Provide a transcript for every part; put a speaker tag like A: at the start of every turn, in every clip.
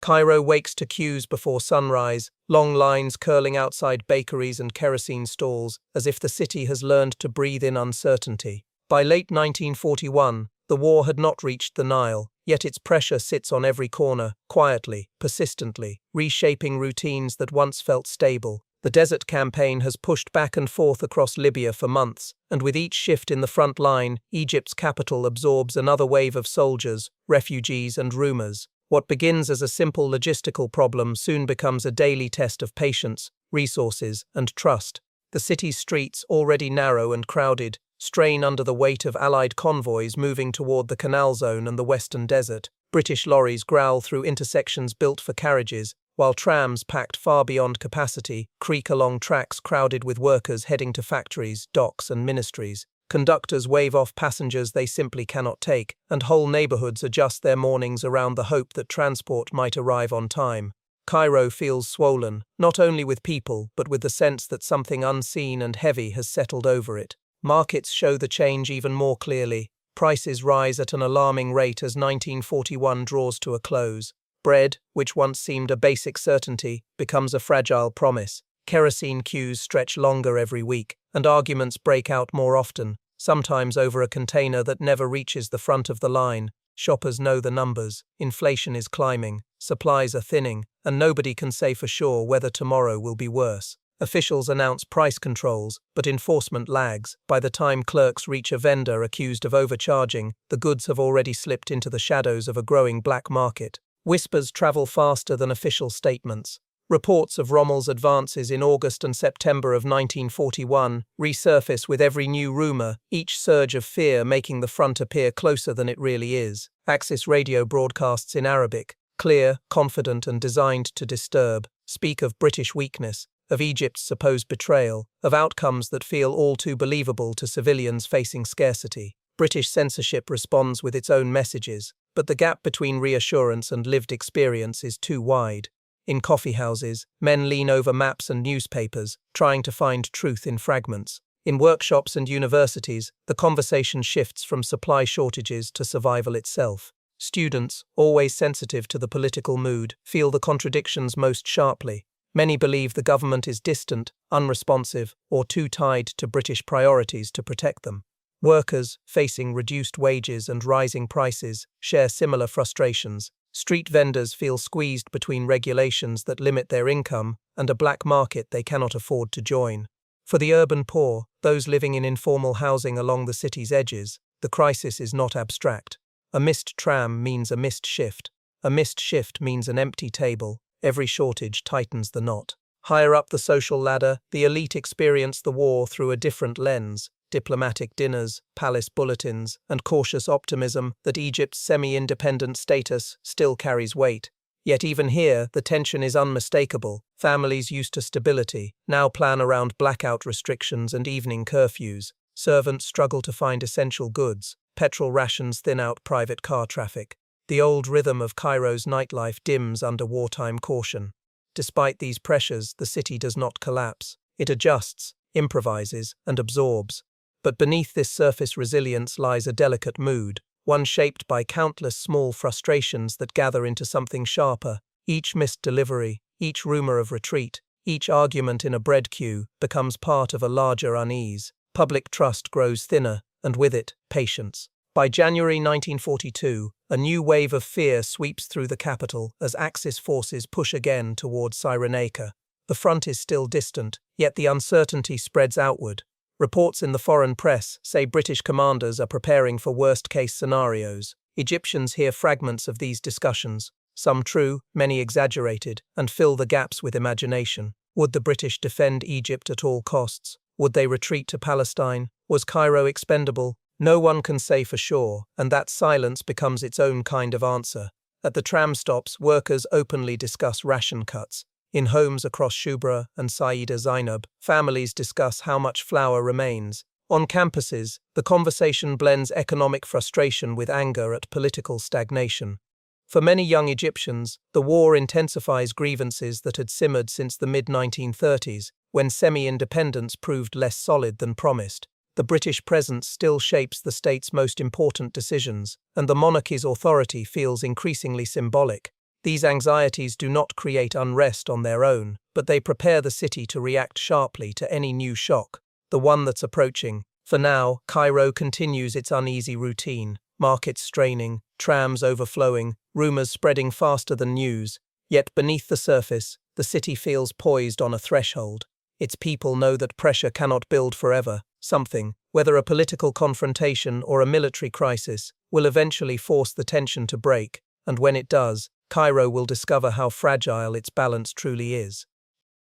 A: Cairo wakes to queues before sunrise, long lines curling outside bakeries and kerosene stalls, as if the city has learned to breathe in uncertainty. By late 1941, the war had not reached the Nile, yet its pressure sits on every corner, quietly, persistently, reshaping routines that once felt stable. The desert campaign has pushed back and forth across Libya for months, and with each shift in the front line, Egypt's capital absorbs another wave of soldiers, refugees, and rumors. What begins as a simple logistical problem soon becomes a daily test of patience, resources, and trust. The city's streets, already narrow and crowded, strain under the weight of Allied convoys moving toward the Canal Zone and the Western Desert. British lorries growl through intersections built for carriages, while trams packed far beyond capacity creak along tracks crowded with workers heading to factories, docks, and ministries. Conductors wave off passengers they simply cannot take, and whole neighborhoods adjust their mornings around the hope that transport might arrive on time. Cairo feels swollen, not only with people, but with the sense that something unseen and heavy has settled over it. Markets show the change even more clearly. Prices rise at an alarming rate as 1941 draws to a close. Bread, which once seemed a basic certainty, becomes a fragile promise. Kerosene queues stretch longer every week, and arguments break out more often, sometimes over a container that never reaches the front of the line. Shoppers know the numbers, inflation is climbing, supplies are thinning, and nobody can say for sure whether tomorrow will be worse. Officials announce price controls, but enforcement lags. By the time clerks reach a vendor accused of overcharging, the goods have already slipped into the shadows of a growing black market. Whispers travel faster than official statements. Reports of Rommel's advances in August and September of 1941 resurface with every new rumor, each surge of fear making the front appear closer than it really is. Axis radio broadcasts in Arabic, clear, confident, and designed to disturb, speak of British weakness, of Egypt's supposed betrayal, of outcomes that feel all too believable to civilians facing scarcity. British censorship responds with its own messages, but the gap between reassurance and lived experience is too wide. In coffeehouses, men lean over maps and newspapers, trying to find truth in fragments. In workshops and universities, the conversation shifts from supply shortages to survival itself. Students, always sensitive to the political mood, feel the contradictions most sharply. Many believe the government is distant, unresponsive, or too tied to British priorities to protect them. Workers, facing reduced wages and rising prices, share similar frustrations. Street vendors feel squeezed between regulations that limit their income and a black market they cannot afford to join. For the urban poor, those living in informal housing along the city's edges, the crisis is not abstract. A missed tram means a missed shift. A missed shift means an empty table. Every shortage tightens the knot. Higher up the social ladder, the elite experience the war through a different lens. Diplomatic dinners, palace bulletins, and cautious optimism that Egypt's semi-independent status still carries weight. Yet even here, the tension is unmistakable. Families used to stability now plan around blackout restrictions and evening curfews. Servants struggle to find essential goods. Petrol rations thin out private car traffic. The old rhythm of Cairo's nightlife dims under wartime caution. Despite these pressures, the city does not collapse. It adjusts, improvises, and absorbs. But beneath this surface resilience lies a delicate mood, one shaped by countless small frustrations that gather into something sharper. Each missed delivery, each rumor of retreat, each argument in a bread queue becomes part of a larger unease. Public trust grows thinner, and with it, patience. By January 1942, a new wave of fear sweeps through the capital as Axis forces push again towards Cyrenaica. The front is still distant, yet the uncertainty spreads outward. Reports in the foreign press say British commanders are preparing for worst-case scenarios. Egyptians hear fragments of these discussions, some true, many exaggerated, and fill the gaps with imagination. Would the British defend Egypt at all costs? Would they retreat to Palestine? Was Cairo expendable? No one can say for sure, and that silence becomes its own kind of answer. At the tram stops, workers openly discuss ration cuts. In homes across Shubra and Saida Zainab, families discuss how much flour remains. On campuses, the conversation blends economic frustration with anger at political stagnation. For many young Egyptians, the war intensifies grievances that had simmered since the mid-1930s, when semi-independence proved less solid than promised. The British presence still shapes the state's most important decisions, and the monarchy's authority feels increasingly symbolic. These anxieties do not create unrest on their own, but they prepare the city to react sharply to any new shock, the one that's approaching. For now, Cairo continues its uneasy routine, markets straining, trams overflowing, rumors spreading faster than news. Yet beneath the surface, the city feels poised on a threshold. Its people know that pressure cannot build forever. Something, whether a political confrontation or a military crisis, will eventually force the tension to break, and when it does, Cairo will discover how fragile its balance truly is.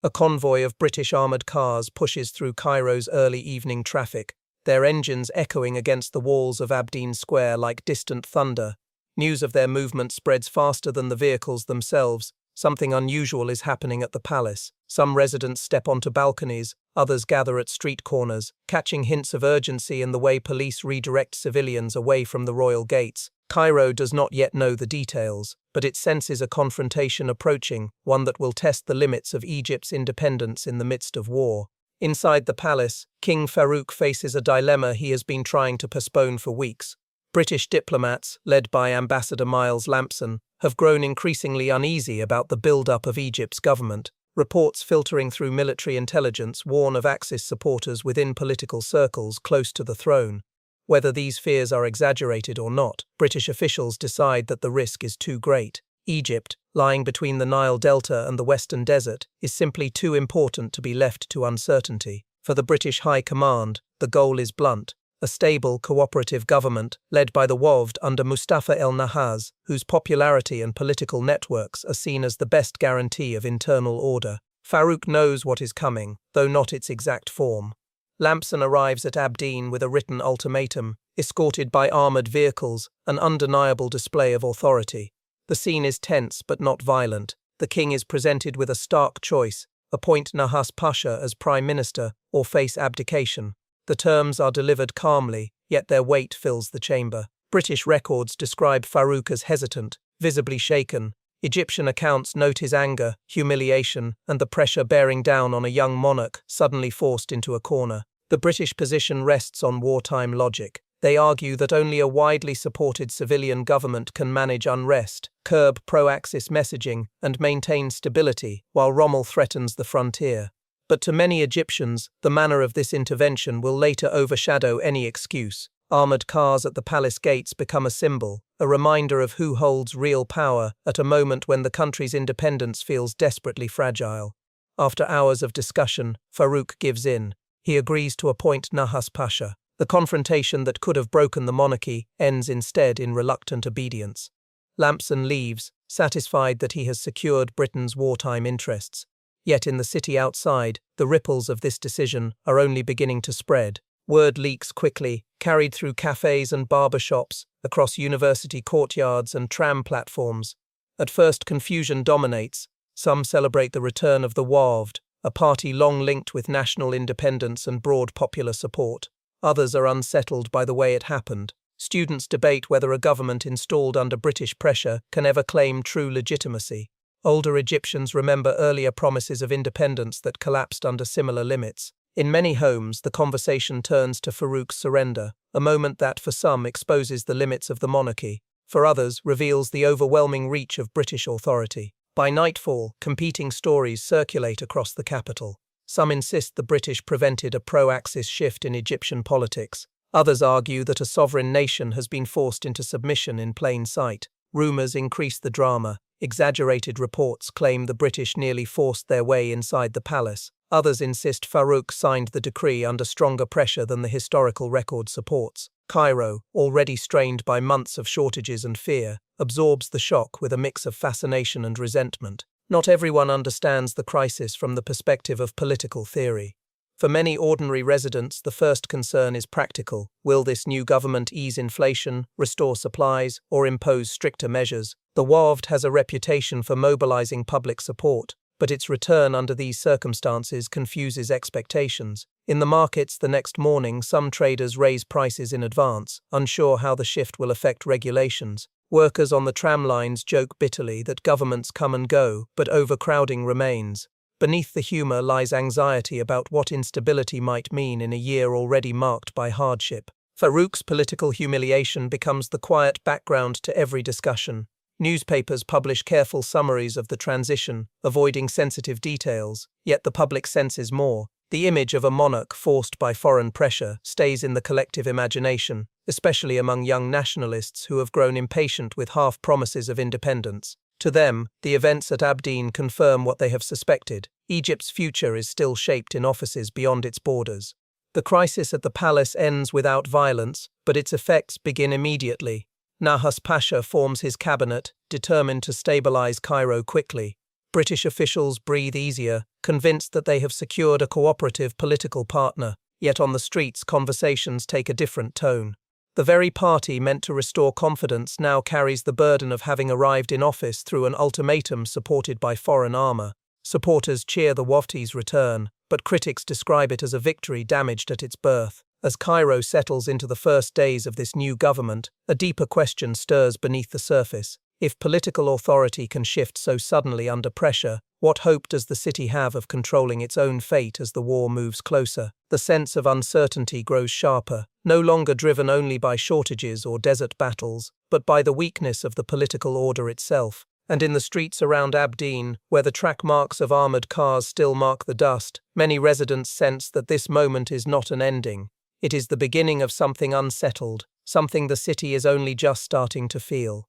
A: A convoy of British armoured cars pushes through Cairo's early evening traffic, their engines echoing against the walls of Abdeen Square like distant thunder. News of their movement spreads faster than the vehicles themselves. Something unusual is happening at the palace. Some residents step onto balconies, others gather at street corners, catching hints of urgency in the way police redirect civilians away from the royal gates. Cairo does not yet know the details, but it senses a confrontation approaching, one that will test the limits of Egypt's independence in the midst of war. Inside the palace, King Farouk faces a dilemma he has been trying to postpone for weeks. British diplomats, led by Ambassador Miles Lampson, have grown increasingly uneasy about the build-up of Egypt's government. Reports filtering through military intelligence warn of Axis supporters within political circles close to the throne. Whether these fears are exaggerated or not, British officials decide that the risk is too great. Egypt, lying between the Nile Delta and the Western Desert, is simply too important to be left to uncertainty. For the British High Command, the goal is blunt: a stable, cooperative government led by the Wafd under Mustafa el-Nahas, whose popularity and political networks are seen as the best guarantee of internal order. Farouk knows what is coming, though not its exact form. Lampson arrives at Abdeen with a written ultimatum, escorted by armoured vehicles, an undeniable display of authority. The scene is tense but not violent. The king is presented with a stark choice: appoint Nahas Pasha as prime minister or face abdication. The terms are delivered calmly, yet their weight fills the chamber. British records describe Farouk as hesitant, visibly shaken. Egyptian accounts note his anger, humiliation, and the pressure bearing down on a young monarch suddenly forced into a corner. The British position rests on wartime logic. They argue that only a widely supported civilian government can manage unrest, curb pro-Axis messaging, and maintain stability, while Rommel threatens the frontier. But to many Egyptians, the manner of this intervention will later overshadow any excuse. Armoured cars at the palace gates become a symbol, a reminder of who holds real power at a moment when the country's independence feels desperately fragile. After hours of discussion, Farouk gives in. He agrees to appoint Nahas Pasha. The confrontation that could have broken the monarchy ends instead in reluctant obedience. Lampson leaves, satisfied that he has secured Britain's wartime interests. Yet in the city outside, the ripples of this decision are only beginning to spread. Word leaks quickly, carried through cafes and barber shops, across university courtyards and tram platforms. At first, confusion dominates. Some celebrate the return of the Wafd, a party long linked with national independence and broad popular support. Others are unsettled by the way it happened. Students debate whether a government installed under British pressure can ever claim true legitimacy. Older Egyptians remember earlier promises of independence that collapsed under similar limits. In many homes, the conversation turns to Farouk's surrender, a moment that, for some, exposes the limits of the monarchy. For others, reveals the overwhelming reach of British authority. By nightfall, competing stories circulate across the capital. Some insist the British prevented a pro-Axis shift in Egyptian politics. Others argue that a sovereign nation has been forced into submission in plain sight. Rumours increase the drama. Exaggerated reports claim the British nearly forced their way inside the palace. Others insist Farouk signed the decree under stronger pressure than the historical record supports. Cairo, already strained by months of shortages and fear, absorbs the shock with a mix of fascination and resentment. Not everyone understands the crisis from the perspective of political theory. For many ordinary residents, the first concern is practical. Will this new government ease inflation, restore supplies, or impose stricter measures? The Wafd has a reputation for mobilizing public support, but its return under these circumstances confuses expectations. In the markets the next morning, some traders raise prices in advance, unsure how the shift will affect regulations. Workers on the tram lines joke bitterly that governments come and go, but overcrowding remains. Beneath the humour lies anxiety about what instability might mean in a year already marked by hardship. Farouk's political humiliation becomes the quiet background to every discussion. Newspapers publish careful summaries of the transition, avoiding sensitive details, yet the public senses more. The image of a monarch forced by foreign pressure stays in the collective imagination, especially among young nationalists who have grown impatient with half-promises of independence. To them, the events at Abdeen confirm what they have suspected. Egypt's future is still shaped in offices beyond its borders. The crisis at the palace ends without violence, but its effects begin immediately. Nahas Pasha forms his cabinet, determined to stabilize Cairo quickly. British officials breathe easier, convinced that they have secured a cooperative political partner, yet on the streets conversations take a different tone. The very party meant to restore confidence now carries the burden of having arrived in office through an ultimatum supported by foreign armor. Supporters cheer the Wafd's return, but critics describe it as a victory damaged at its birth. As Cairo settles into the first days of this new government, a deeper question stirs beneath the surface. If political authority can shift so suddenly under pressure, what hope does the city have of controlling its own fate as the war moves closer? The sense of uncertainty grows sharper, no longer driven only by shortages or desert battles, but by the weakness of the political order itself. And in the streets around Abdeen, where the track marks of armored cars still mark the dust, many residents sense that this moment is not an ending. It is the beginning of something unsettled, something the city is only just starting to feel.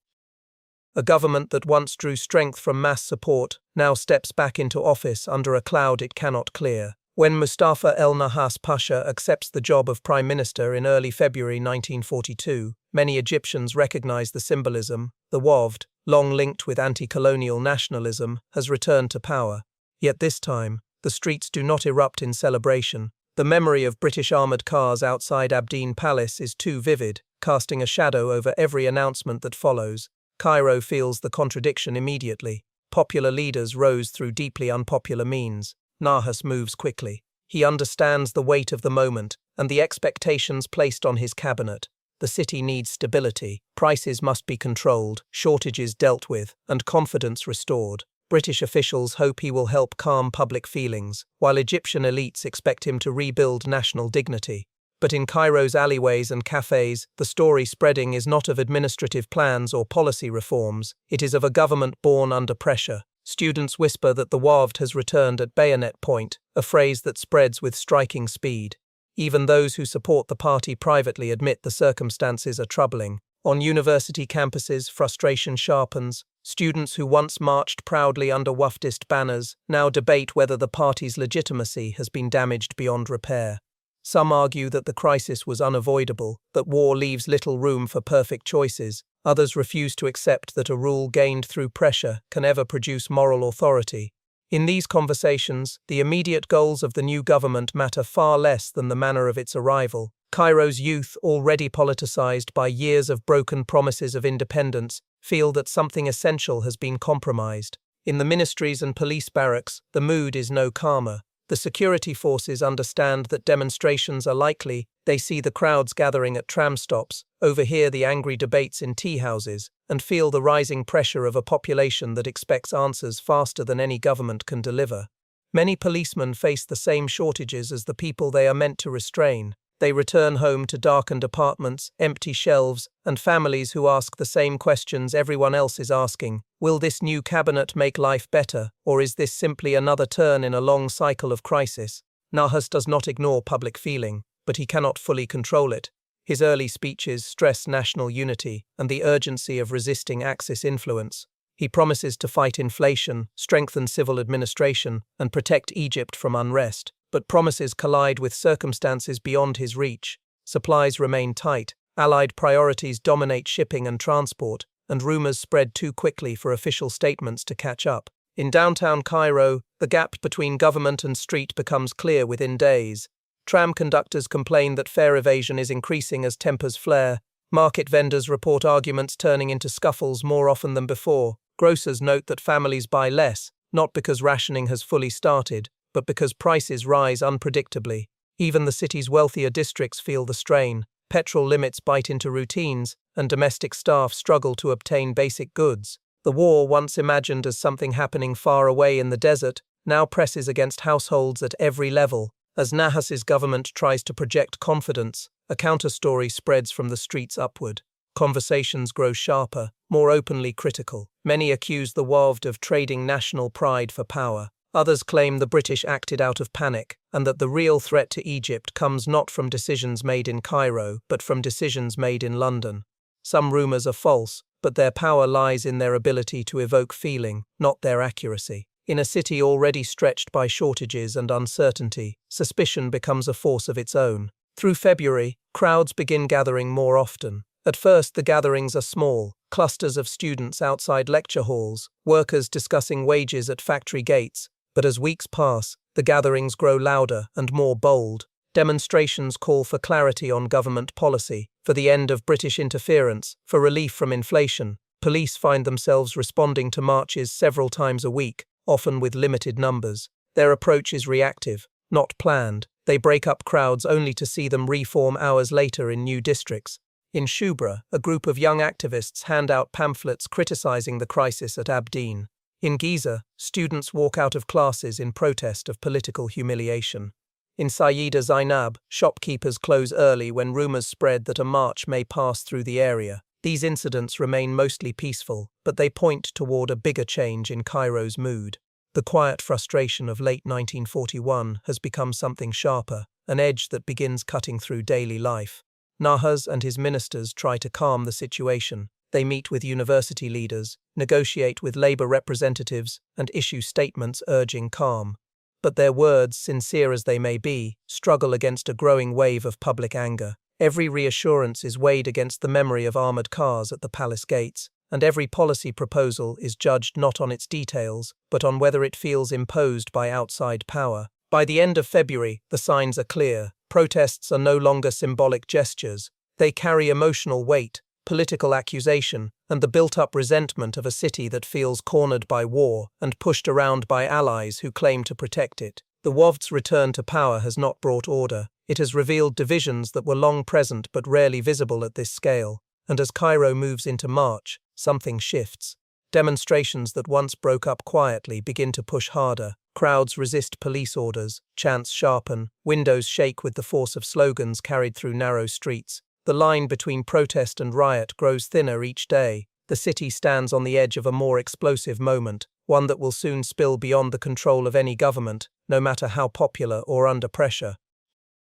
A: A government that once drew strength from mass support now steps back into office under a cloud it cannot clear. When Mustafa el-Nahas Pasha accepts the job of Prime Minister in early February 1942, many Egyptians recognize the symbolism. The Wafd, long linked with anti-colonial nationalism, has returned to power. Yet this time, the streets do not erupt in celebration. The memory of British armoured cars outside Abdeen Palace is too vivid, casting a shadow over every announcement that follows. Cairo feels the contradiction immediately. Popular leaders rose through deeply unpopular means. Nahas moves quickly. He understands the weight of the moment and the expectations placed on his cabinet. The city needs stability. Prices must be controlled, shortages dealt with, and confidence restored. British officials hope he will help calm public feelings, while Egyptian elites expect him to rebuild national dignity. But in Cairo's alleyways and cafes, the story spreading is not of administrative plans or policy reforms, it is of a government born under pressure. Students whisper that the Wafd has returned at bayonet point, a phrase that spreads with striking speed. Even those who support the party privately admit the circumstances are troubling. On university campuses, frustration sharpens. Students who once marched proudly under Wafdist banners now debate whether the party's legitimacy has been damaged beyond repair. Some argue that the crisis was unavoidable, that war leaves little room for perfect choices. Others refuse to accept that a rule gained through pressure can ever produce moral authority. In these conversations, the immediate goals of the new government matter far less than the manner of its arrival. Cairo's youth, already politicized by years of broken promises of independence, feel that something essential has been compromised. In the ministries and police barracks, the mood is no calmer. The security forces understand that demonstrations are likely. They see the crowds gathering at tram stops, overhear the angry debates in tea houses, and feel the rising pressure of a population that expects answers faster than any government can deliver. Many policemen face the same shortages as the people they are meant to restrain. They return home to darkened apartments, empty shelves, and families who ask the same questions everyone else is asking. Will this new cabinet make life better, or is this simply another turn in a long cycle of crisis? Nahas does not ignore public feeling, but he cannot fully control it. His early speeches stress national unity and the urgency of resisting Axis influence. He promises to fight inflation, strengthen civil administration, and protect Egypt from unrest. But promises collide with circumstances beyond his reach. Supplies remain tight, Allied priorities dominate shipping and transport, and rumors spread too quickly for official statements to catch up. In downtown Cairo, the gap between government and street becomes clear within days. Tram conductors complain that fare evasion is increasing as tempers flare. Market vendors report arguments turning into scuffles more often than before. Grocers note that families buy less, not because rationing has fully started, but because prices rise unpredictably. Even the city's wealthier districts feel the strain. Petrol limits bite into routines, and domestic staff struggle to obtain basic goods. The war, once imagined as something happening far away in the desert, now presses against households at every level. As Nahas's government tries to project confidence, a counter-story spreads from the streets upward. Conversations grow sharper, more openly critical. Many accuse the Wafd of trading national pride for power. Others claim the British acted out of panic, and that the real threat to Egypt comes not from decisions made in Cairo, but from decisions made in London. Some rumours are false, but their power lies in their ability to evoke feeling, not their accuracy. In a city already stretched by shortages and uncertainty, suspicion becomes a force of its own. Through February, crowds begin gathering more often. At first, the gatherings are small, clusters of students outside lecture halls, workers discussing wages at factory gates. But as weeks pass, the gatherings grow louder and more bold. Demonstrations call for clarity on government policy, for the end of British interference, for relief from inflation. Police find themselves responding to marches several times a week, often with limited numbers. Their approach is reactive, not planned. They break up crowds only to see them reform hours later in new districts. In Shubra, a group of young activists hand out pamphlets criticizing the crisis at Abdeen. In Giza, students walk out of classes in protest of political humiliation. In Sayyida Zainab, shopkeepers close early when rumors spread that a march may pass through the area. These incidents remain mostly peaceful, but they point toward a bigger change in Cairo's mood. The quiet frustration of late 1941 has become something sharper, an edge that begins cutting through daily life. Nahas and his ministers try to calm the situation. They meet with university leaders, negotiate with labor representatives, and issue statements urging calm. But their words, sincere as they may be, struggle against a growing wave of public anger. Every reassurance is weighed against the memory of armored cars at the palace gates, and every policy proposal is judged not on its details, but on whether it feels imposed by outside power. By the end of February, the signs are clear. Protests are no longer symbolic gestures. They carry emotional weight, political accusation, and the built-up resentment of a city that feels cornered by war and pushed around by allies who claim to protect it. The Wafd's return to power has not brought order. It has revealed divisions that were long present but rarely visible at this scale. And as Cairo moves into March, something shifts. Demonstrations that once broke up quietly begin to push harder. Crowds resist police orders, chants sharpen, windows shake with the force of slogans carried through narrow streets. The line between protest and riot grows thinner each day. The city stands on the edge of a more explosive moment, one that will soon spill beyond the control of any government, no matter how popular or under pressure.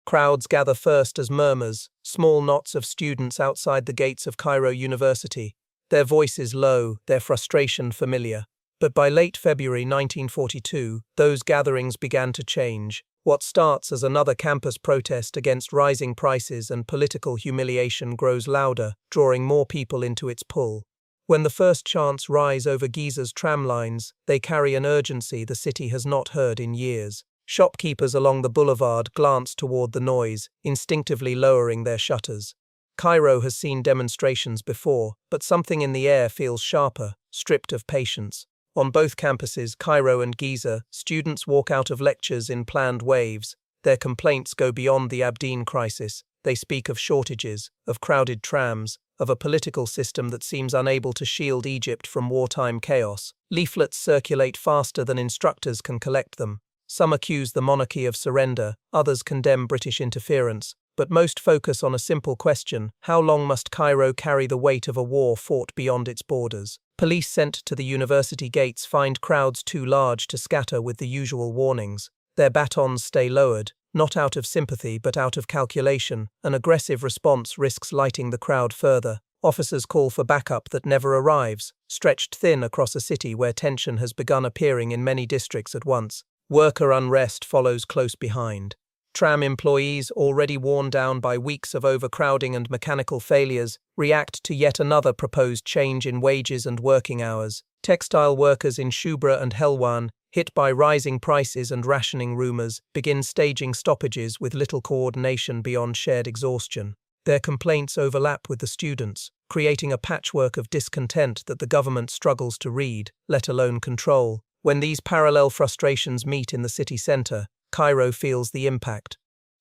A: Crowds gather first as murmurs, small knots of students outside the gates of Cairo University, their voices low, their frustration familiar. But by late February 1942, those gatherings began to change. What starts as another campus protest against rising prices and political humiliation grows louder, drawing more people into its pull. When the first chants rise over Giza's tram lines, they carry an urgency the city has not heard in years. Shopkeepers along the boulevard glance toward the noise, instinctively lowering their shutters. Cairo has seen demonstrations before, but something in the air feels sharper, stripped of patience. On both campuses, Cairo and Giza, students walk out of lectures in planned waves. Their complaints go beyond the Abdeen crisis. They speak of shortages, of crowded trams, of a political system that seems unable to shield Egypt from wartime chaos. Leaflets circulate faster than instructors can collect them. Some accuse the monarchy of surrender, others condemn British interference, but most focus on a simple question: how long must Cairo carry the weight of a war fought beyond its borders? Police sent to the university gates find crowds too large to scatter with the usual warnings. Their batons stay lowered, not out of sympathy but out of calculation. An aggressive response risks lighting the crowd further. Officers call for backup that never arrives, stretched thin across a city where tension has begun appearing in many districts at once. Worker unrest follows close behind. Tram employees, already worn down by weeks of overcrowding and mechanical failures, react to yet another proposed change in wages and working hours. Textile workers in Shubra and Helwan, hit by rising prices and rationing rumors, begin staging stoppages with little coordination beyond shared exhaustion. Their complaints overlap with the students, creating a patchwork of discontent that the government struggles to read, let alone control. When these parallel frustrations meet in the city centre, Cairo feels the impact.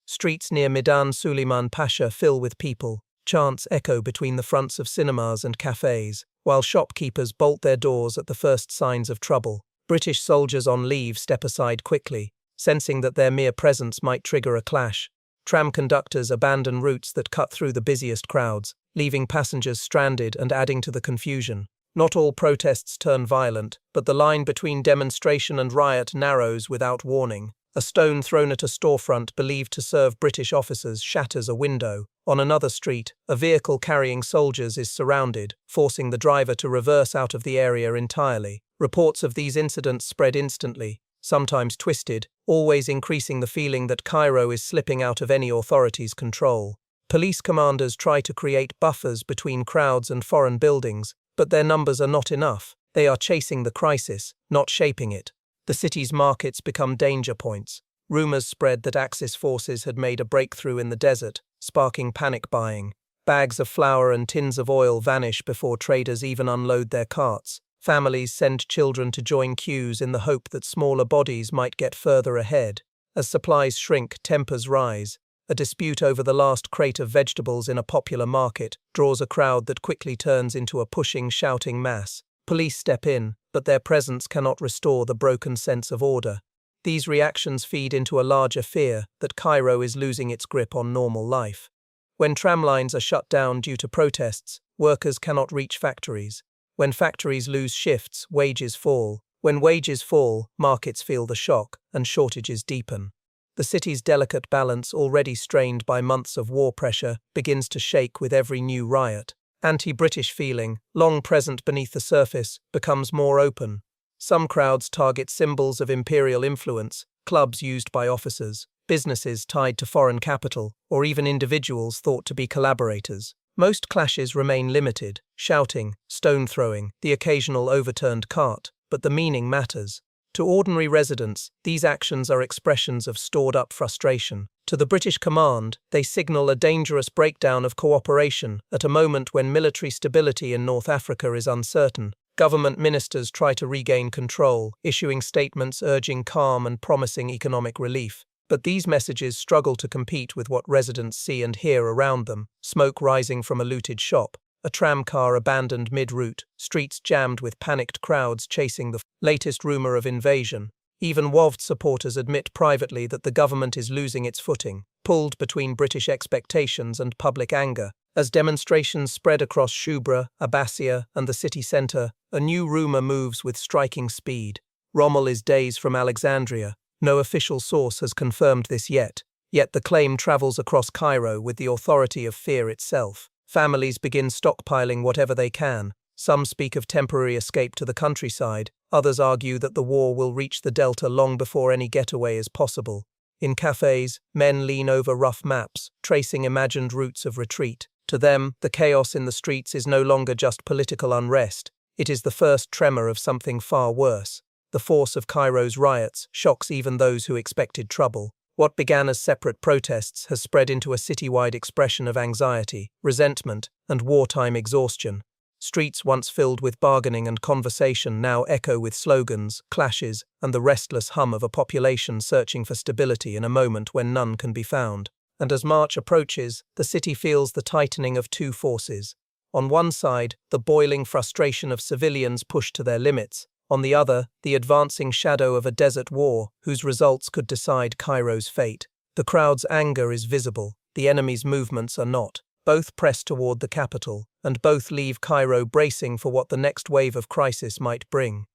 A: Streets near Midan Suleiman Pasha fill with people. Chants echo between the fronts of cinemas and cafes, while shopkeepers bolt their doors at the first signs of trouble. British soldiers on leave step aside quickly, sensing that their mere presence might trigger a clash. Tram conductors abandon routes that cut through the busiest crowds, leaving passengers stranded and adding to the confusion. Not all protests turn violent, but the line between demonstration and riot narrows without warning. A stone thrown at a storefront believed to serve British officers shatters a window. On another street, a vehicle carrying soldiers is surrounded, forcing the driver to reverse out of the area entirely. Reports of these incidents spread instantly, sometimes twisted, always increasing the feeling that Cairo is slipping out of any authority's control. Police commanders try to create buffers between crowds and foreign buildings, but their numbers are not enough. They are chasing the crisis, not shaping it. The city's markets become danger points. Rumors spread that Axis forces had made a breakthrough in the desert, sparking panic buying. Bags of flour and tins of oil vanish before traders even unload their carts. Families send children to join queues in the hope that smaller bodies might get further ahead. As supplies shrink, tempers rise. A dispute over the last crate of vegetables in a popular market draws a crowd that quickly turns into a pushing, shouting mass. Police step in, but their presence cannot restore the broken sense of order. These reactions feed into a larger fear that Cairo is losing its grip on normal life. When tramlines are shut down due to protests, workers cannot reach factories. When factories lose shifts, wages fall. When wages fall, markets feel the shock, and shortages deepen. The city's delicate balance, already strained by months of war pressure, begins to shake with every new riot. Anti-British feeling, long present beneath the surface, becomes more open. Some crowds target symbols of imperial influence, clubs used by officers, businesses tied to foreign capital, or even individuals thought to be collaborators. Most clashes remain limited, shouting, stone-throwing, the occasional overturned cart, but the meaning matters. To ordinary residents, these actions are expressions of stored-up frustration. To the British command, they signal a dangerous breakdown of cooperation at a moment when military stability in North Africa is uncertain. Government ministers try to regain control, issuing statements urging calm and promising economic relief. But these messages struggle to compete with what residents see and hear around them: smoke rising from a looted shop, a tramcar abandoned mid-route, streets jammed with panicked crowds chasing the latest rumor of invasion. Even Wafd supporters admit privately that the government is losing its footing, pulled between British expectations and public anger. As demonstrations spread across Shubra, Abbasiyah, and the city centre, a new rumor moves with striking speed. Rommel is days from Alexandria. No official source has confirmed this yet the claim travels across Cairo with the authority of fear itself. Families begin stockpiling whatever they can. Some speak of temporary escape to the countryside, others argue that the war will reach the delta long before any getaway is possible. In cafes, men lean over rough maps, tracing imagined routes of retreat. To them, the chaos in the streets is no longer just political unrest, it is the first tremor of something far worse. The force of Cairo's riots shocks even those who expected trouble. What began as separate protests has spread into a citywide expression of anxiety, resentment, and wartime exhaustion. Streets once filled with bargaining and conversation now echo with slogans, clashes, and the restless hum of a population searching for stability in a moment when none can be found. And as March approaches, the city feels the tightening of two forces. On one side, the boiling frustration of civilians pushed to their limits. On the other, the advancing shadow of a desert war whose results could decide Cairo's fate. The crowd's anger is visible, the enemy's movements are not. Both press toward the capital, and both leave Cairo bracing for what the next wave of crisis might bring.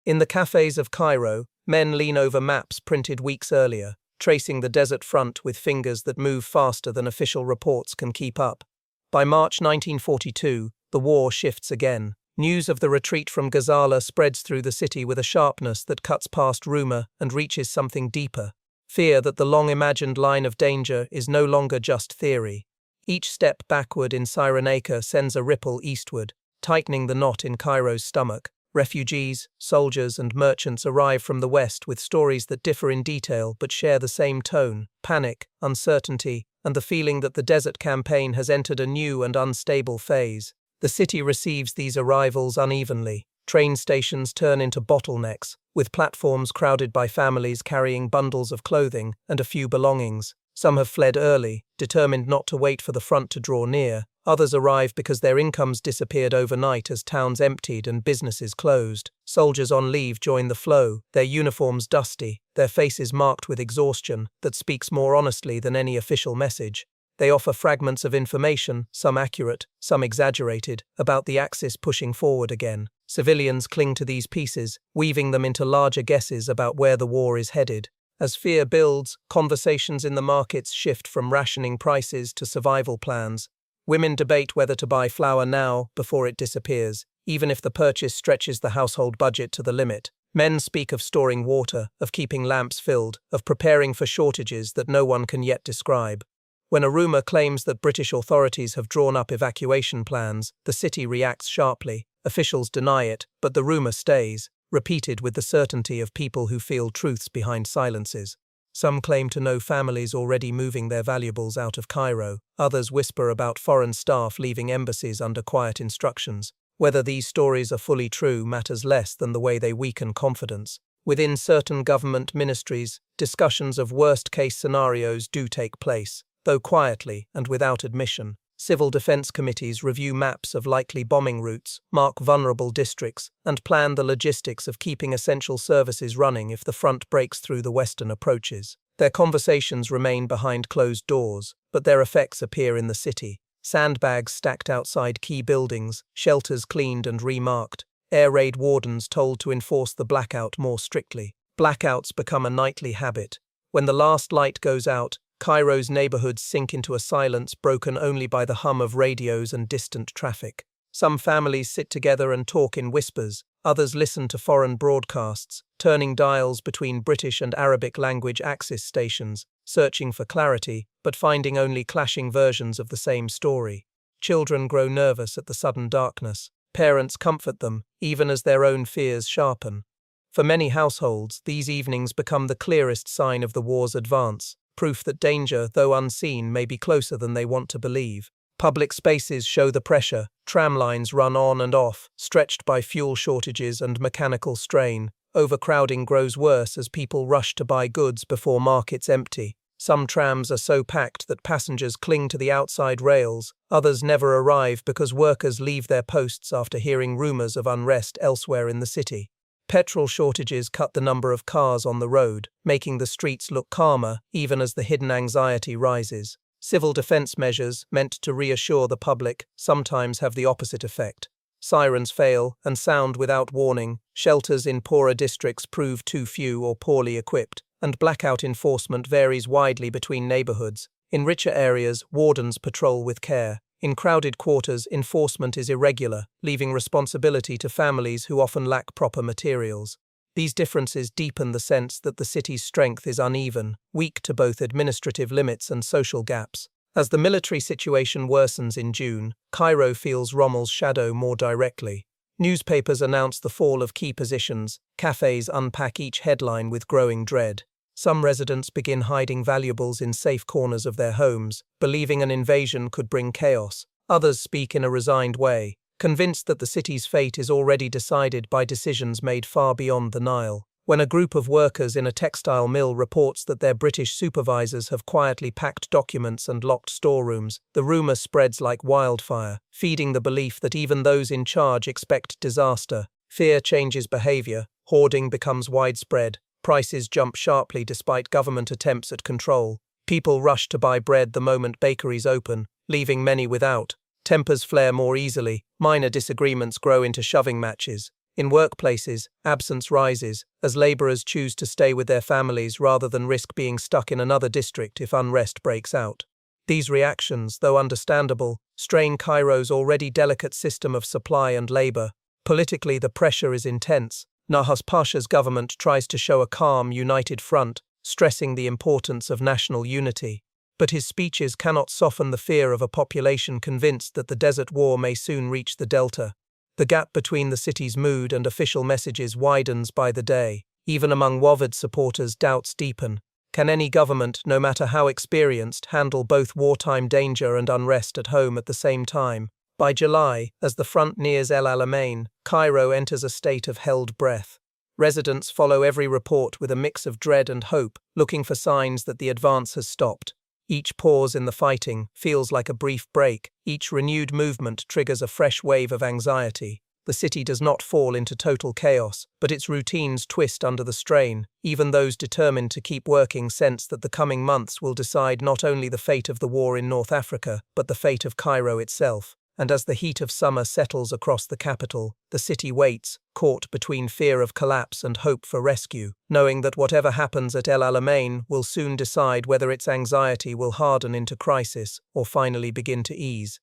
A: In the cafes of Cairo, men lean over maps printed weeks earlier, tracing the desert front with fingers that move faster than official reports can keep up. By March 1942, the war shifts again. News of the retreat from Gazala spreads through the city with a sharpness that cuts past rumor and reaches something deeper. Fear that the long-imagined line of danger is no longer just theory. Each step backward in Cyrenaica sends a ripple eastward, tightening the knot in Cairo's stomach. Refugees, soldiers, and merchants arrive from the west with stories that differ in detail but share the same tone: panic, uncertainty, and the feeling that the desert campaign has entered a new and unstable phase. The city receives these arrivals unevenly. Train stations turn into bottlenecks, with platforms crowded by families carrying bundles of clothing and a few belongings. Some have fled early, determined not to wait for the front to draw near. Others arrive because their incomes disappeared overnight as towns emptied and businesses closed. Soldiers on leave join the flow, their uniforms dusty, their faces marked with exhaustion that speaks more honestly than any official message. They offer fragments of information, some accurate, some exaggerated, about the Axis pushing forward again. Civilians cling to these pieces, weaving them into larger guesses about where the war is headed. As fear builds, conversations in the markets shift from rationing prices to survival plans. Women debate whether to buy flour now before it disappears, even if the purchase stretches the household budget to the limit. Men speak of storing water, of keeping lamps filled, of preparing for shortages that no one can yet describe. When a rumor claims that British authorities have drawn up evacuation plans, the city reacts sharply. Officials deny it, but the rumor stays, repeated with the certainty of people who feel truths behind silences. Some claim to know families already moving their valuables out of Cairo. Others whisper about foreign staff leaving embassies under quiet instructions. Whether these stories are fully true matters less than the way they weaken confidence. Within certain government ministries, discussions of worst-case scenarios do take place, though quietly and without admission. Civil defense committees review maps of likely bombing routes, mark vulnerable districts, and plan the logistics of keeping essential services running if the front breaks through the western approaches. Their conversations remain behind closed doors, but their effects appear in the city. Sandbags stacked outside key buildings, shelters cleaned and remarked, air raid wardens told to enforce the blackout more strictly. Blackouts become a nightly habit. When the last light goes out, Cairo's neighborhoods sink into a silence broken only by the hum of radios and distant traffic. Some families sit together and talk in whispers, others listen to foreign broadcasts, turning dials between British and Arabic language Axis stations, searching for clarity, but finding only clashing versions of the same story. Children grow nervous at the sudden darkness. Parents comfort them, even as their own fears sharpen. For many households, these evenings become the clearest sign of the war's advance, proof that danger, though unseen, may be closer than they want to believe. Public spaces show the pressure. Tram lines run on and off, stretched by fuel shortages and mechanical strain. Overcrowding grows worse as people rush to buy goods before markets empty. Some trams are so packed that passengers cling to the outside rails. Others never arrive because workers leave their posts after hearing rumors of unrest elsewhere in the city. Petrol shortages cut the number of cars on the road, making the streets look calmer even as the hidden anxiety rises. Civil defense measures, meant to reassure the public, sometimes have the opposite effect. Sirens fail and sound without warning, shelters in poorer districts prove too few or poorly equipped, and blackout enforcement varies widely between neighborhoods. In richer areas, wardens patrol with care. In crowded quarters, enforcement is irregular, leaving responsibility to families who often lack proper materials. These differences deepen the sense that the city's strength is uneven, weak to both administrative limits and social gaps. As the military situation worsens in June, Cairo feels Rommel's shadow more directly. Newspapers announce the fall of key positions, cafes unpack each headline with growing dread. Some residents begin hiding valuables in safe corners of their homes, believing an invasion could bring chaos. Others speak in a resigned way, convinced that the city's fate is already decided by decisions made far beyond the Nile. When a group of workers in a textile mill reports that their British supervisors have quietly packed documents and locked storerooms, the rumor spreads like wildfire, feeding the belief that even those in charge expect disaster. Fear changes behavior, hoarding becomes widespread, prices jump sharply despite government attempts at control. People rush to buy bread the moment bakeries open, leaving many without. Tempers flare more easily, minor disagreements grow into shoving matches. In workplaces, absence rises, as labourers choose to stay with their families rather than risk being stuck in another district if unrest breaks out. These reactions, though understandable, strain Cairo's already delicate system of supply and labour. Politically, the pressure is intense. Nahas Pasha's government tries to show a calm, united front, stressing the importance of national unity. But his speeches cannot soften the fear of a population convinced that the desert war may soon reach the delta. The gap between the city's mood and official messages widens by the day. Even among Wafd supporters, doubts deepen. Can any government, no matter how experienced, handle both wartime danger and unrest at home at the same time? By July, as the front nears El Alamein, Cairo enters a state of held breath. Residents follow every report with a mix of dread and hope, looking for signs that the advance has stopped. Each pause in the fighting feels like a brief break. Each renewed movement triggers a fresh wave of anxiety. The city does not fall into total chaos, but its routines twist under the strain. Even those determined to keep working sense that the coming months will decide not only the fate of the war in North Africa, but the fate of Cairo itself. And as the heat of summer settles across the capital, the city waits, caught between fear of collapse and hope for rescue, knowing that whatever happens at El Alamein will soon decide whether its anxiety will harden into crisis or finally begin to ease.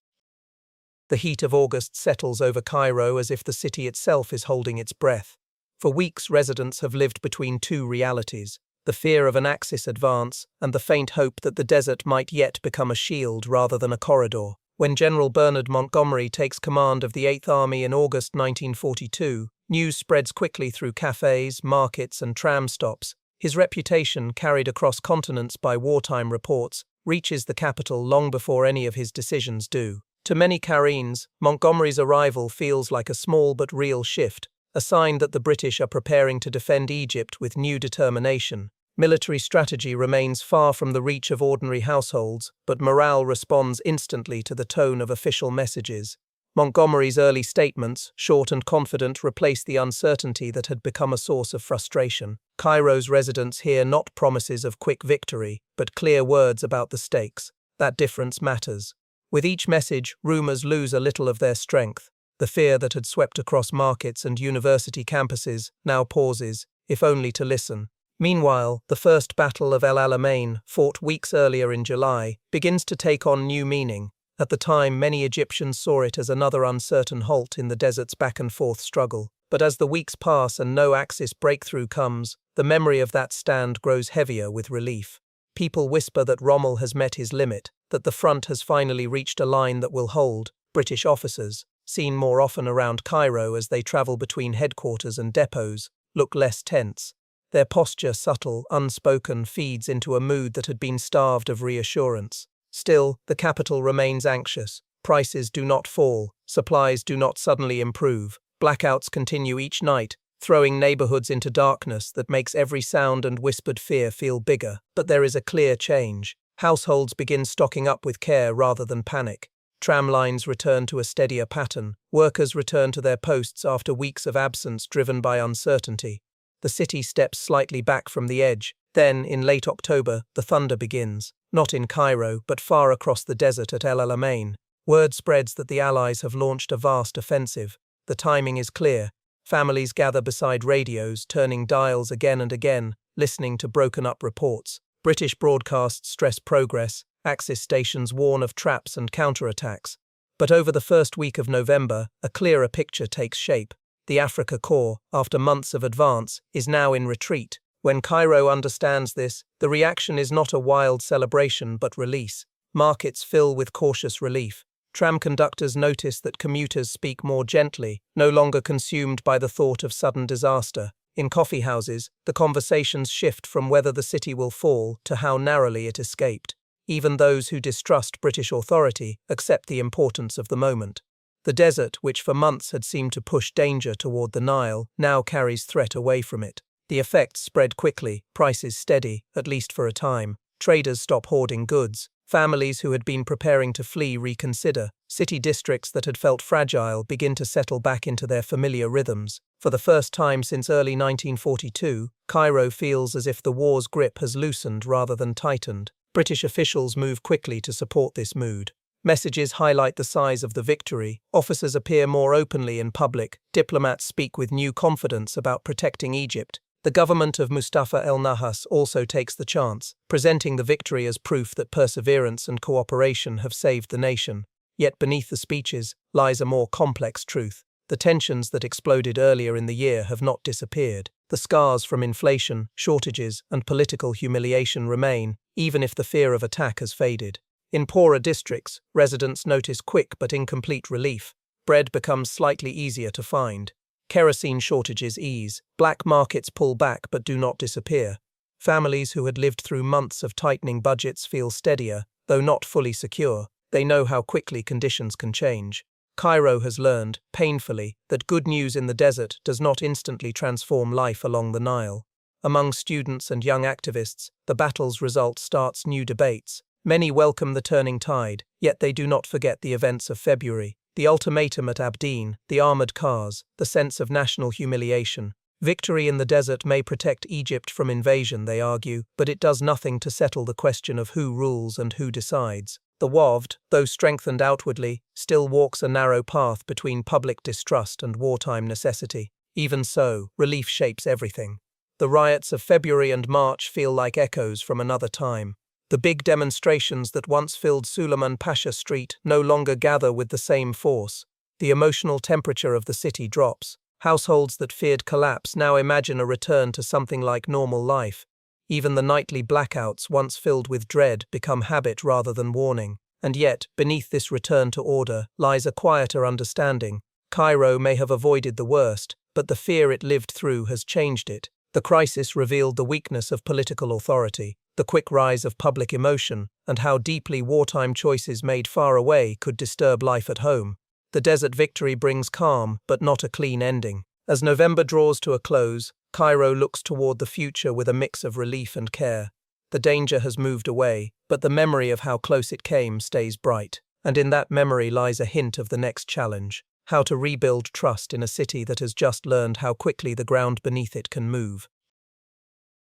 A: The heat of August settles over Cairo as if the city itself is holding its breath. For weeks, residents have lived between two realities: the fear of an Axis advance and the faint hope that the desert might yet become a shield rather than a corridor. When General Bernard Montgomery takes command of the 8th Army in August 1942, news spreads quickly through cafes, markets, and tram stops. His reputation, carried across continents by wartime reports, reaches the capital long before any of his decisions do. To many Cairenes, Montgomery's arrival feels like a small but real shift, a sign that the British are preparing to defend Egypt with new determination. Military strategy remains far from the reach of ordinary households, but morale responds instantly to the tone of official messages. Montgomery's early statements, short and confident, replace the uncertainty that had become a source of frustration. Cairo's residents hear not promises of quick victory, but clear words about the stakes. That difference matters. With each message, rumours lose a little of their strength. The fear that had swept across markets and university campuses now pauses, if only to listen. Meanwhile, the first battle of El Alamein, fought weeks earlier in July, begins to take on new meaning. At the time, many Egyptians saw it as another uncertain halt in the desert's back-and-forth struggle. But as the weeks pass and no Axis breakthrough comes, the memory of that stand grows heavier with relief. People whisper that Rommel has met his limit, that the front has finally reached a line that will hold. British officers, seen more often around Cairo as they travel between headquarters and depots, look less tense. Their posture, subtle, unspoken, feeds into a mood that had been starved of reassurance. Still, the capital remains anxious. Prices do not fall, supplies do not suddenly improve. Blackouts continue each night, throwing neighborhoods into darkness that makes every sound and whispered fear feel bigger. But there is a clear change. Households begin stocking up with care rather than panic. Tram lines return to a steadier pattern. Workers return to their posts after weeks of absence driven by uncertainty. The city steps slightly back from the edge. Then, in late October, the thunder begins. Not in Cairo, but far across the desert at El Alamein. Word spreads that the Allies have launched a vast offensive. The timing is clear. Families gather beside radios, turning dials again and again, listening to broken-up reports. British broadcasts stress progress. Axis stations warn of traps and counterattacks. But over the first week of November, a clearer picture takes shape. The Africa Corps, after months of advance, is now in retreat. When Cairo understands this, the reaction is not a wild celebration but release. Markets fill with cautious relief. Tram conductors notice that commuters speak more gently, no longer consumed by the thought of sudden disaster. In coffee houses, the conversations shift from whether the city will fall to how narrowly it escaped. Even those who distrust British authority accept the importance of the moment. The desert, which for months had seemed to push danger toward the Nile, now carries threat away from it. The effects spread quickly, prices steady, at least for a time. Traders stop hoarding goods. Families who had been preparing to flee reconsider. City districts that had felt fragile begin to settle back into their familiar rhythms. For the first time since early 1942, Cairo feels as if the war's grip has loosened rather than tightened. British officials move quickly to support this mood. Messages highlight the size of the victory. Officers appear more openly in public. Diplomats speak with new confidence about protecting Egypt. The government of Mustafa el-Nahas also takes the chance, presenting the victory as proof that perseverance and cooperation have saved the nation. Yet beneath the speeches lies a more complex truth. The tensions that exploded earlier in the year have not disappeared. The scars from inflation, shortages, and political humiliation remain, even if the fear of attack has faded. In poorer districts, residents notice quick but incomplete relief. Bread becomes slightly easier to find. Kerosene shortages ease. Black markets pull back but do not disappear. Families who had lived through months of tightening budgets feel steadier, though not fully secure. They know how quickly conditions can change. Cairo has learned, painfully, that good news in the desert does not instantly transform life along the Nile. Among students and young activists, the battle's result starts new debates. Many welcome the turning tide, yet they do not forget the events of February. The ultimatum at Abdeen, the armored cars, the sense of national humiliation. Victory in the desert may protect Egypt from invasion, they argue, but it does nothing to settle the question of who rules and who decides. The Wafd, though strengthened outwardly, still walks a narrow path between public distrust and wartime necessity. Even so, relief shapes everything. The riots of February and March feel like echoes from another time. The big demonstrations that once filled Suleiman Pasha Street no longer gather with the same force. The emotional temperature of the city drops. Households that feared collapse now imagine a return to something like normal life. Even the nightly blackouts once filled with dread become habit rather than warning. And yet, beneath this return to order lies a quieter understanding. Cairo may have avoided the worst, but the fear it lived through has changed it. The crisis revealed the weakness of political authority, the quick rise of public emotion, and how deeply wartime choices made far away could disturb life at home. The desert victory brings calm, but not a clean ending. As November draws to a close, Cairo looks toward the future with a mix of relief and care. The danger has moved away, but the memory of how close it came stays bright. And in that memory lies a hint of the next challenge: how to rebuild trust in a city that has just learned how quickly the ground beneath it can move.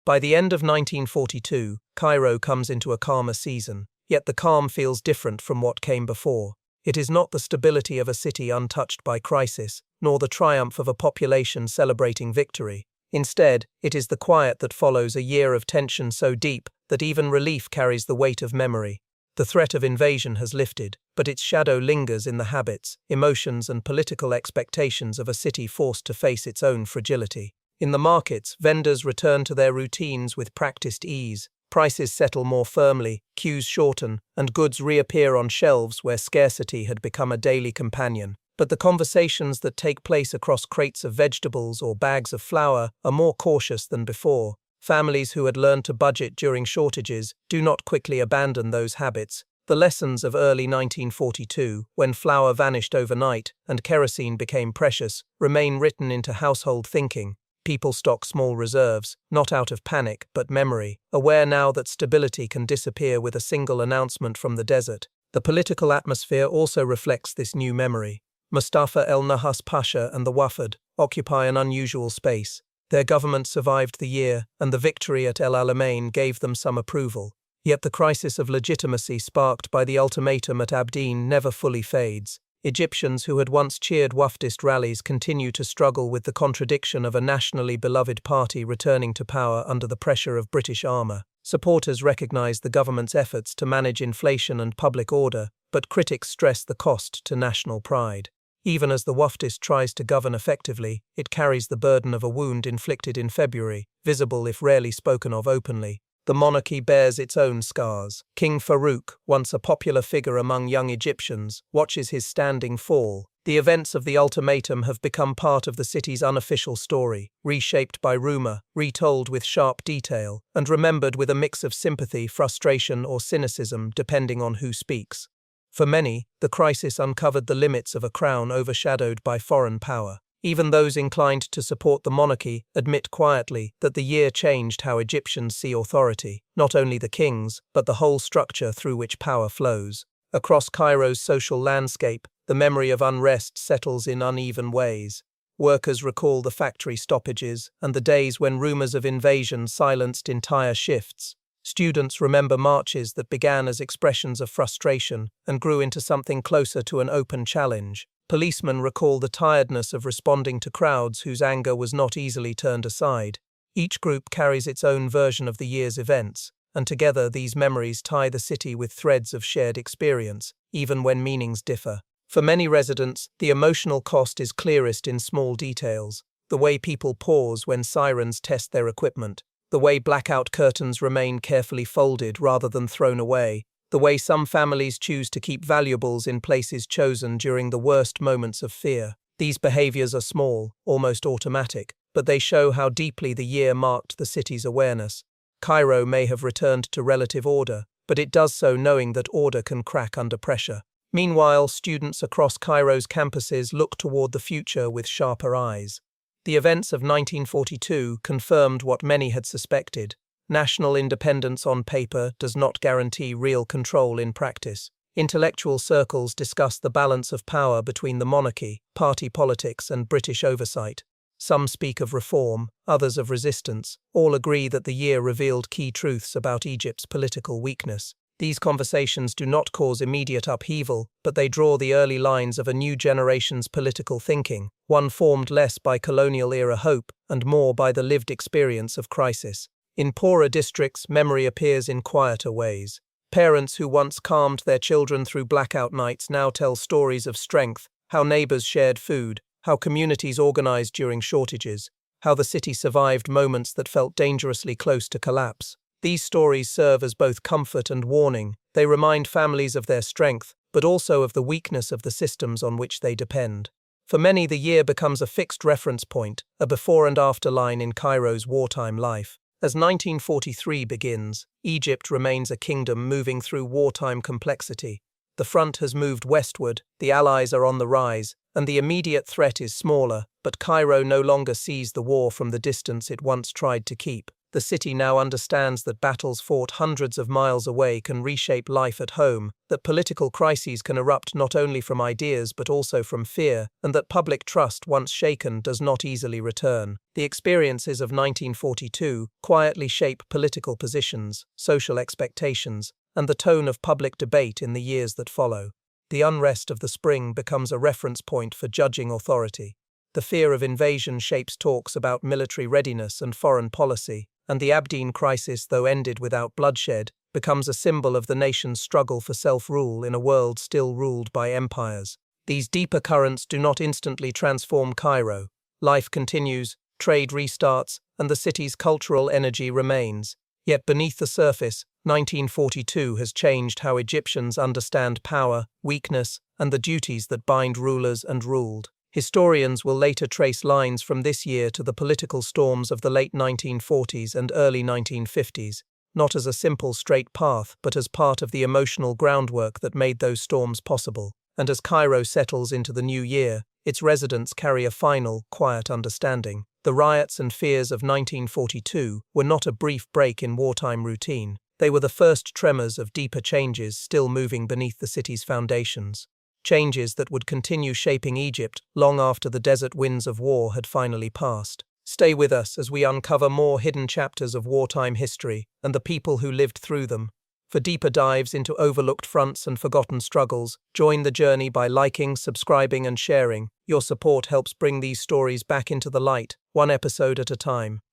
A: By the end of 1942, Cairo comes into a calmer season, yet the calm feels different from what came before. It is not the stability of a city untouched by crisis, nor the triumph of a population celebrating victory. Instead, it is the quiet that follows a year of tension so deep that even relief carries the weight of memory. The threat of invasion has lifted, but its shadow lingers in the habits, emotions, and political expectations of a city forced to face its own fragility. In the markets, vendors return to their routines with practiced ease. Prices settle more firmly, queues shorten, and goods reappear on shelves where scarcity had become a daily companion. But the conversations that take place across crates of vegetables or bags of flour are more cautious than before. Families who had learned to budget during shortages do not quickly abandon those habits. The lessons of early 1942, when flour vanished overnight and kerosene became precious, remain written into household thinking. People stock small reserves, not out of panic, but memory, aware now that stability can disappear with a single announcement from the desert. The political atmosphere also reflects this new memory. Mustafa el-Nahas Pasha and the Wafd occupy an unusual space. Their government survived the year, and the victory at El Alamein gave them some approval. Yet the crisis of legitimacy sparked by the ultimatum at Abdeen never fully fades. Egyptians who had once cheered Wafdist rallies continue to struggle with the contradiction of a nationally beloved party returning to power under the pressure of British armour. Supporters recognise the government's efforts to manage inflation and public order, but critics stress the cost to national pride. Even as the Wafdist tries to govern effectively, it carries the burden of a wound inflicted in February, visible if rarely spoken of openly. The monarchy bears its own scars. King Farouk, once a popular figure among young Egyptians, watches his standing fall. The events of the ultimatum have become part of the city's unofficial story, reshaped by rumour, retold with sharp detail, and remembered with a mix of sympathy, frustration, or cynicism, depending on who speaks. For many, the crisis uncovered the limits of a crown overshadowed by foreign power. Even those inclined to support the monarchy admit quietly that the year changed how Egyptians see authority, not only the kings, but the whole structure through which power flows. Across Cairo's social landscape, the memory of unrest settles in uneven ways. Workers recall the factory stoppages and the days when rumors of invasion silenced entire shifts. Students remember marches that began as expressions of frustration and grew into something closer to an open challenge. Policemen recall the tiredness of responding to crowds whose anger was not easily turned aside. Each group carries its own version of the year's events, and together these memories tie the city with threads of shared experience, even when meanings differ. For many residents, the emotional cost is clearest in small details: the way people pause when sirens test their equipment, the way blackout curtains remain carefully folded rather than thrown away, the way some families choose to keep valuables in places chosen during the worst moments of fear. These behaviors are small, almost automatic, but they show how deeply the year marked the city's awareness. Cairo may have returned to relative order, but it does so knowing that order can crack under pressure. Meanwhile, students across Cairo's campuses look toward the future with sharper eyes. The events of 1942 confirmed what many had suspected. National independence on paper does not guarantee real control in practice. Intellectual circles discuss the balance of power between the monarchy, party politics, and British oversight. Some speak of reform, others of resistance. All agree that the year revealed key truths about Egypt's political weakness. These conversations do not cause immediate upheaval, but they draw the early lines of a new generation's political thinking, one formed less by colonial-era hope and more by the lived experience of crisis. In poorer districts, memory appears in quieter ways. Parents who once calmed their children through blackout nights now tell stories of strength, how neighbors shared food, how communities organized during shortages, how the city survived moments that felt dangerously close to collapse. These stories serve as both comfort and warning. They remind families of their strength, but also of the weakness of the systems on which they depend. For many, the year becomes a fixed reference point, a before and after line in Cairo's wartime life. As 1943 begins, Egypt remains a kingdom moving through wartime complexity. The front has moved westward, the Allies are on the rise, and the immediate threat is smaller, but Cairo no longer sees the war from the distance it once tried to keep. The city now understands that battles fought hundreds of miles away can reshape life at home, that political crises can erupt not only from ideas but also from fear, and that public trust once shaken does not easily return. The experiences of 1942 quietly shape political positions, social expectations, and the tone of public debate in the years that follow. The unrest of the spring becomes a reference point for judging authority. The fear of invasion shapes talks about military readiness and foreign policy, and the Abdeen crisis, though ended without bloodshed, becomes a symbol of the nation's struggle for self-rule in a world still ruled by empires. These deeper currents do not instantly transform Cairo. Life continues, trade restarts, and the city's cultural energy remains. Yet beneath the surface, 1942 has changed how Egyptians understand power, weakness, and the duties that bind rulers and ruled. Historians will later trace lines from this year to the political storms of the late 1940s and early 1950s, not as a simple straight path but as part of the emotional groundwork that made those storms possible. And as Cairo settles into the new year, its residents carry a final, quiet understanding. The riots and fears of 1942 were not a brief break in wartime routine. They were the first tremors of deeper changes still moving beneath the city's foundations. Changes that would continue shaping Egypt long after the desert winds of war had finally passed. Stay with us as we uncover more hidden chapters of wartime history and the people who lived through them. For deeper dives into overlooked fronts and forgotten struggles, join the journey by liking, subscribing, and sharing. Your support helps bring these stories back into the light, one episode at a time.